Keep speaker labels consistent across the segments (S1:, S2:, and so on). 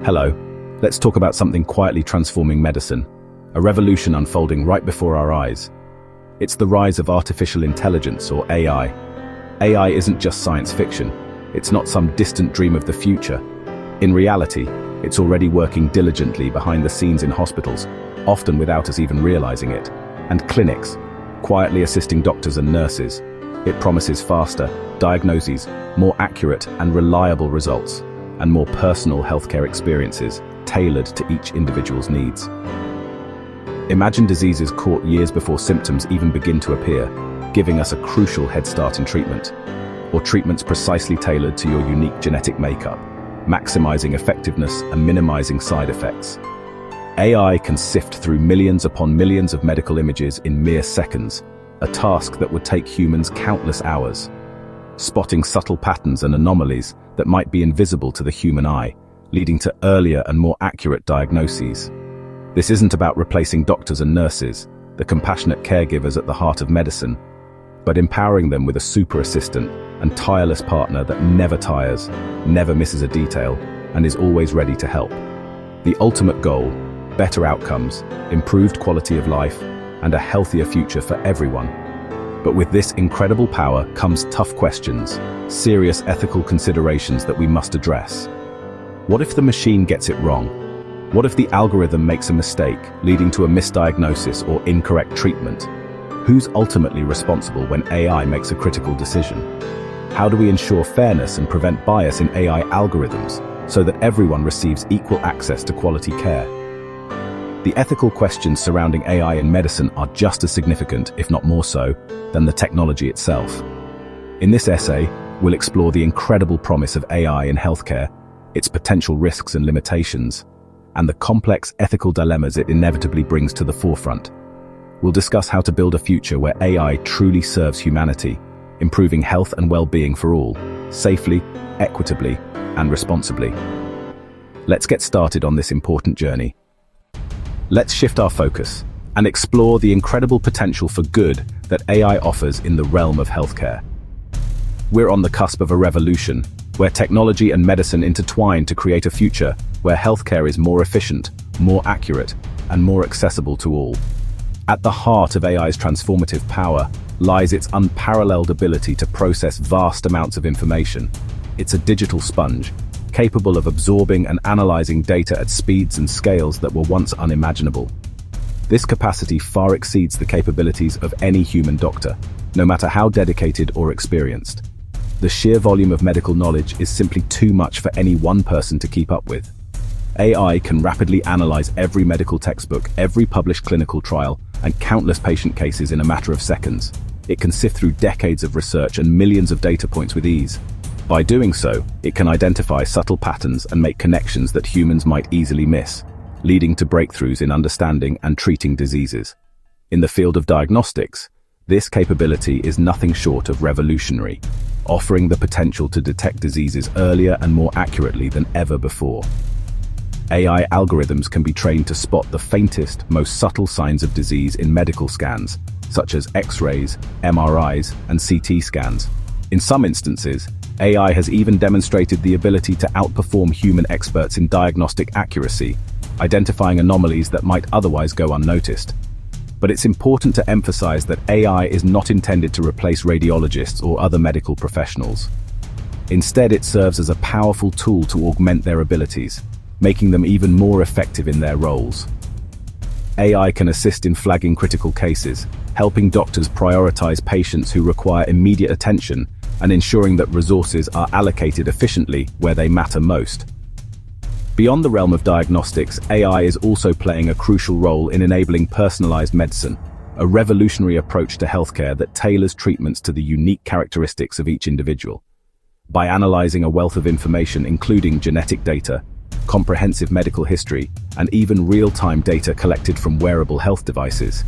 S1: Hello, let's talk about something quietly transforming medicine, a revolution unfolding right before our eyes. It's the rise of artificial intelligence, or AI. AI isn't just science fiction. It's not some distant dream of the future. In reality, it's already working diligently behind the scenes in hospitals, often without us even realizing it, and clinics, quietly assisting doctors and nurses. It promises faster diagnoses, more accurate and reliable results, and more personal healthcare experiences tailored to each individual's needs. Imagine diseases caught years before symptoms even begin to appear, giving us a crucial head start in treatment, or treatments precisely tailored to your unique genetic makeup, maximizing effectiveness and minimizing side effects. AI can sift through millions upon millions of medical images in mere seconds, a task that would take humans countless hours, spotting subtle patterns and anomalies that might be invisible to the human eye, leading to earlier and more accurate diagnoses. This isn't about replacing doctors and nurses, the compassionate caregivers at the heart of medicine, but empowering them with a super assistant and tireless partner that never tires, never misses a detail, and is always ready to help. The ultimate goal: better outcomes, improved quality of life, and a healthier future for everyone. But with this incredible power comes tough questions, serious ethical considerations that we must address. What if the machine gets it wrong? What if the algorithm makes a mistake, leading to a misdiagnosis or incorrect treatment? Who's ultimately responsible when AI makes a critical decision? How do we ensure fairness and prevent bias in AI algorithms so that everyone receives equal access to quality care? The ethical questions surrounding AI in medicine are just as significant, if not more so, than the technology itself. In this essay, we'll explore the incredible promise of AI in healthcare, its potential risks and limitations, and the complex ethical dilemmas it inevitably brings to the forefront. We'll discuss how to build a future where AI truly serves humanity, improving health and well-being for all, safely, equitably, and responsibly. Let's get started on this important journey. Let's shift our focus and explore the incredible potential for good that AI offers in the realm of healthcare. We're on the cusp of a revolution, where technology and medicine intertwine to create a future where healthcare is more efficient, more accurate, and more accessible to all. At the heart of AI's transformative power lies its unparalleled ability to process vast amounts of information. It's a digital sponge, capable of absorbing and analyzing data at speeds and scales that were once unimaginable. This capacity far exceeds the capabilities of any human doctor, no matter how dedicated or experienced. The sheer volume of medical knowledge is simply too much for any one person to keep up with. AI can rapidly analyze every medical textbook, every published clinical trial, and countless patient cases in a matter of seconds. It can sift through decades of research and millions of data points with ease. By doing so, it can identify subtle patterns and make connections that humans might easily miss, leading to breakthroughs in understanding and treating diseases. In the field of diagnostics, this capability is nothing short of revolutionary, offering the potential to detect diseases earlier and more accurately than ever before. AI algorithms can be trained to spot the faintest, most subtle signs of disease in medical scans, such as X-rays, MRIs, and CT scans. In some instances, AI has even demonstrated the ability to outperform human experts in diagnostic accuracy, identifying anomalies that might otherwise go unnoticed. But it's important to emphasize that AI is not intended to replace radiologists or other medical professionals. Instead, it serves as a powerful tool to augment their abilities, making them even more effective in their roles. AI can assist in flagging critical cases, helping doctors prioritize patients who require immediate attention and ensuring that resources are allocated efficiently where they matter most. Beyond the realm of diagnostics, AI is also playing a crucial role in enabling personalized medicine, a revolutionary approach to healthcare that tailors treatments to the unique characteristics of each individual. By analyzing a wealth of information including genetic data, comprehensive medical history, and even real-time data collected from wearable health devices,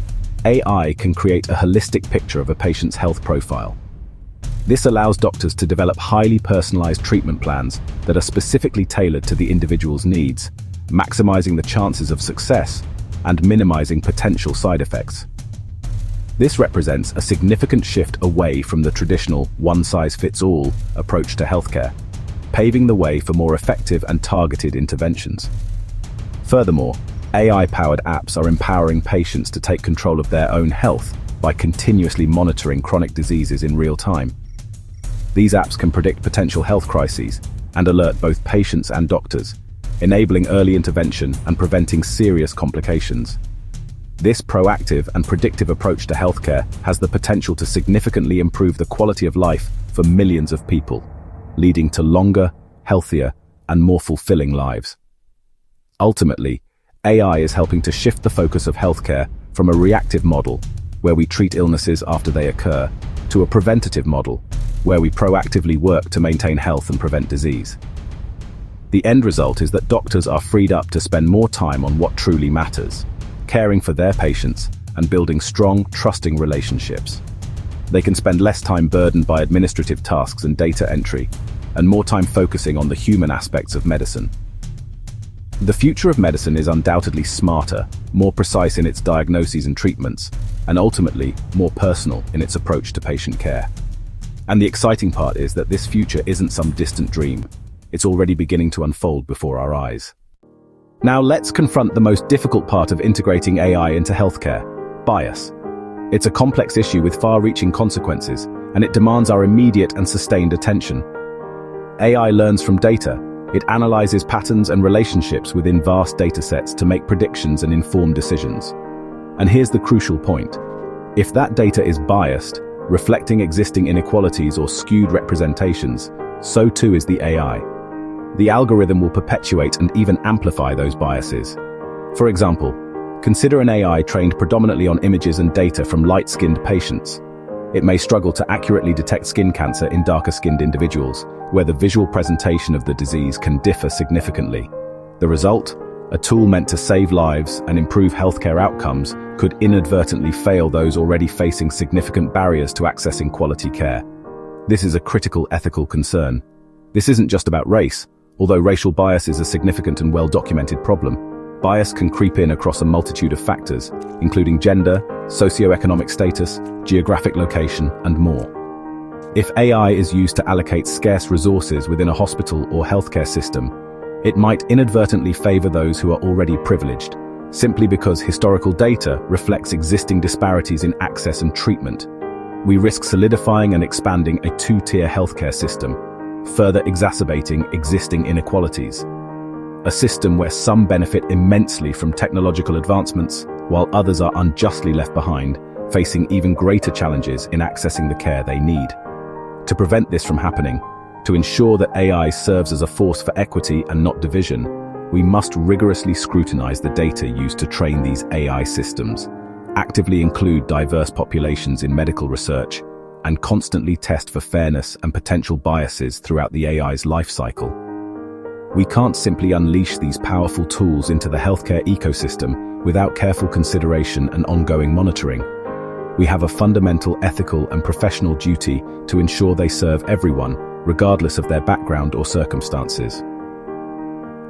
S1: AI can create a holistic picture of a patient's health profile. This allows doctors to develop highly personalized treatment plans that are specifically tailored to the individual's needs, maximizing the chances of success and minimizing potential side effects. This represents a significant shift away from the traditional one-size-fits-all approach to healthcare. paving the way for more effective and targeted interventions. Furthermore, AI-powered apps are empowering patients to take control of their own health by continuously monitoring chronic diseases in real time. These apps can predict potential health crises and alert both patients and doctors, enabling early intervention and preventing serious complications. This proactive and predictive approach to healthcare has the potential to significantly improve the quality of life for millions of people, leading to longer, healthier, and more fulfilling lives. Ultimately, AI is helping to shift the focus of healthcare from a reactive model, where we treat illnesses after they occur, to a preventative model, where we proactively work to maintain health and prevent disease. The end result is that doctors are freed up to spend more time on what truly matters, caring for their patients and building strong, trusting relationships. They can spend less time burdened by administrative tasks and data entry, and more time focusing on the human aspects of medicine. The future of medicine is undoubtedly smarter, more precise in its diagnoses and treatments, and ultimately more personal in its approach to patient care. And the exciting part is that this future isn't some distant dream. It's already beginning to unfold before our eyes. Now let's confront the most difficult part of integrating AI into healthcare: bias. It's a complex issue with far-reaching consequences, and it demands our immediate and sustained attention. AI learns from data. It analyzes patterns and relationships within vast datasets to make predictions and inform decisions. And here's the crucial point. If that data is biased, reflecting existing inequalities or skewed representations, so too is the AI. The algorithm will perpetuate and even amplify those biases. For example, consider an AI trained predominantly on images and data from light-skinned patients. It may struggle to accurately detect skin cancer in darker-skinned individuals, where the visual presentation of the disease can differ significantly. The result? A tool meant to save lives and improve healthcare outcomes could inadvertently fail those already facing significant barriers to accessing quality care. This is a critical ethical concern. This isn't just about race. Although racial bias is a significant and well-documented problem, bias can creep in across a multitude of factors, including gender, socioeconomic status, geographic location, and more. If AI is used to allocate scarce resources within a hospital or healthcare system, it might inadvertently favor those who are already privileged, simply because historical data reflects existing disparities in access and treatment. We risk solidifying and expanding a two-tier healthcare system, further exacerbating existing inequalities. A system where some benefit immensely from technological advancements, while others are unjustly left behind, facing even greater challenges in accessing the care they need. To prevent this from happening, to ensure that AI serves as a force for equity and not division, we must rigorously scrutinize the data used to train these AI systems, actively include diverse populations in medical research, and constantly test for fairness and potential biases throughout the AI's life cycle. We can't simply unleash these powerful tools into the healthcare ecosystem without careful consideration and ongoing monitoring. We have a fundamental ethical and professional duty to ensure they serve everyone, regardless of their background or circumstances.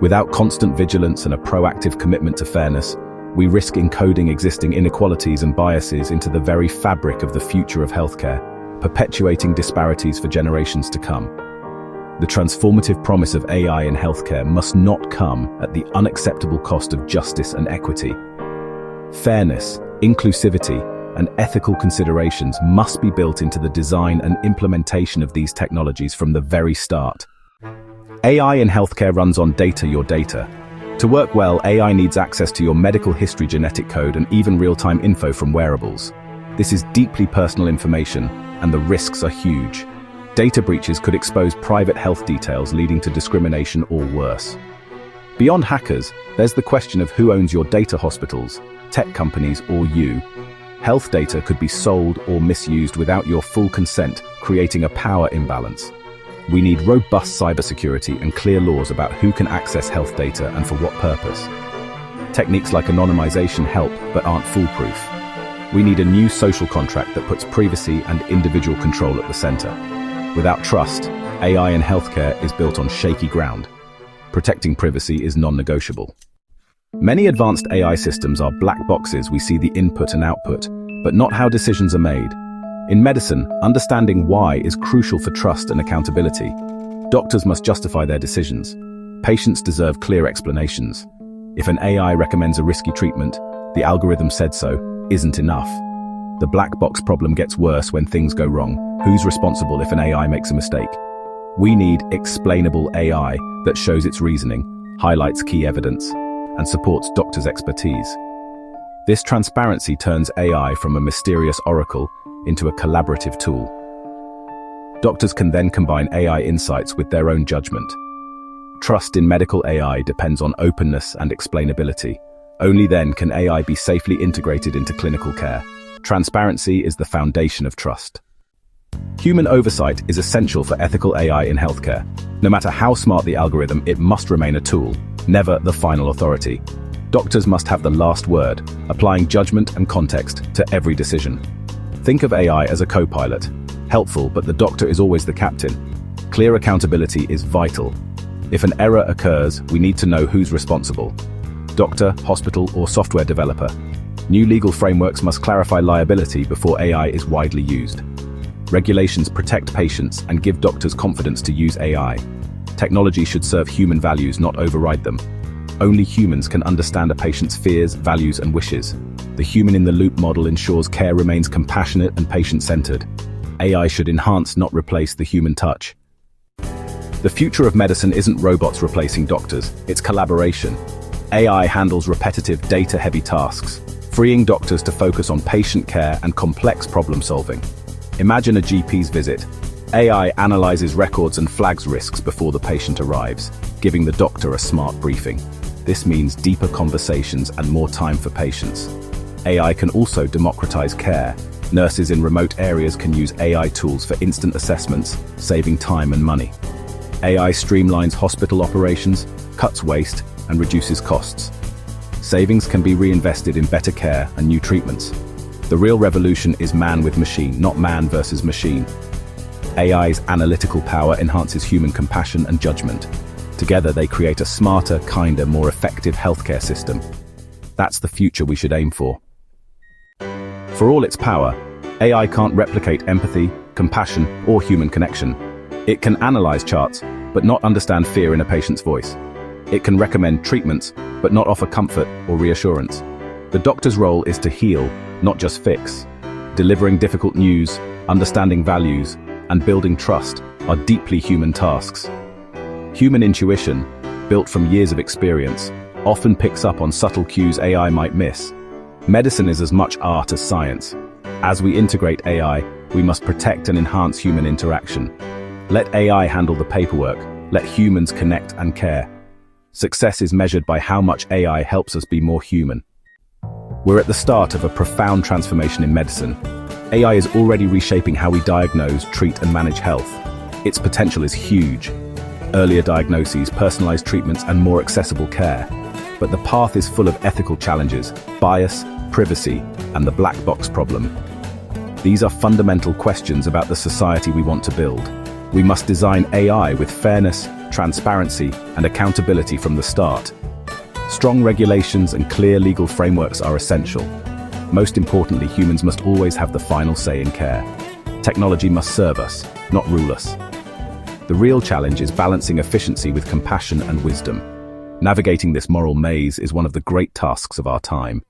S1: Without constant vigilance and a proactive commitment to fairness, we risk encoding existing inequalities and biases into the very fabric of the future of healthcare, perpetuating disparities for generations to come. The transformative promise of AI in healthcare must not come at the unacceptable cost of justice and equity. Fairness, inclusivity, and ethical considerations must be built into the design and implementation of these technologies from the very start. AI in healthcare runs on data, your data. To work well, AI needs access to your medical history, genetic code, and even real-time info from wearables. This is deeply personal information, and the risks are huge. Data breaches could expose private health details, leading to discrimination or worse. Beyond hackers, there's the question of who owns your data: hospitals, tech companies, or you. Health data could be sold or misused without your full consent, creating a power imbalance. We need robust cybersecurity and clear laws about who can access health data and for what purpose. Techniques like anonymization help, but aren't foolproof. We need a new social contract that puts privacy and individual control at the center. Without trust, AI in healthcare is built on shaky ground. Protecting privacy is non-negotiable. Many advanced AI systems are black boxes. We see the input and output, but not how decisions are made. In medicine, understanding why is crucial for trust and accountability. Doctors must justify their decisions. Patients deserve clear explanations. If an AI recommends a risky treatment, the algorithm said so, isn't enough. The black box problem gets worse when things go wrong. Who's responsible if an AI makes a mistake? We need explainable AI that shows its reasoning, highlights key evidence, and supports doctors' expertise. This transparency turns AI from a mysterious oracle into a collaborative tool. Doctors can then combine AI insights with their own judgment. Trust in medical AI depends on openness and explainability. Only then can AI be safely integrated into clinical care. Transparency is the foundation of trust. Human oversight is essential for ethical AI in healthcare. No matter how smart the algorithm, it must remain a tool, never the final authority. Doctors must have the last word, applying judgment and context to every decision. Think of AI as a co-pilot. Helpful, but the doctor is always the captain. Clear accountability is vital. If an error occurs, we need to know who's responsible. Doctor, hospital, or software developer. New legal frameworks must clarify liability before AI is widely used. Regulations protect patients and give doctors confidence to use AI. Technology should serve human values, not override them. Only humans can understand a patient's fears, values, and wishes. The human-in-the-loop model ensures care remains compassionate and patient-centered. AI should enhance, not replace, the human touch. The future of medicine isn't robots replacing doctors, it's collaboration. AI handles repetitive, data-heavy tasks, freeing doctors to focus on patient care and complex problem-solving. Imagine a GP's visit. AI analyzes records and flags risks before the patient arrives, giving the doctor a smart briefing. This means deeper conversations and more time for patients. AI can also democratize care. Nurses in remote areas can use AI tools for instant assessments, saving time and money. AI streamlines hospital operations, cuts waste, and reduces costs. Savings can be reinvested in better care and new treatments. The real revolution is man with machine, not man versus machine. AI's analytical power enhances human compassion and judgment. Together they create a smarter, kinder, more effective healthcare system. That's the future we should aim for. For all its power, AI can't replicate empathy, compassion, or human connection. It can analyze charts, but not understand fear in a patient's voice. It can recommend treatments, but not offer comfort or reassurance. The doctor's role is to heal, not just fix. Delivering difficult news, understanding values, and building trust are deeply human tasks. Human intuition, built from years of experience, often picks up on subtle cues AI might miss. Medicine is as much art as science. As we integrate AI, we must protect and enhance human interaction. Let AI handle the paperwork, let humans connect and care. Success is measured by how much AI helps us be more human. We're at the start of a profound transformation in medicine. AI is already reshaping how we diagnose, treat, and manage health. Its potential is huge. Earlier diagnoses, personalized treatments, and more accessible care. But the path is full of ethical challenges, bias, privacy, and the black box problem. These are fundamental questions about the society we want to build. We must design AI with fairness, transparency, and accountability from the start. Strong regulations and clear legal frameworks are essential. Most importantly, humans must always have the final say in care. Technology must serve us, not rule us. The real challenge is balancing efficiency with compassion and wisdom. Navigating this moral maze is one of the great tasks of our time.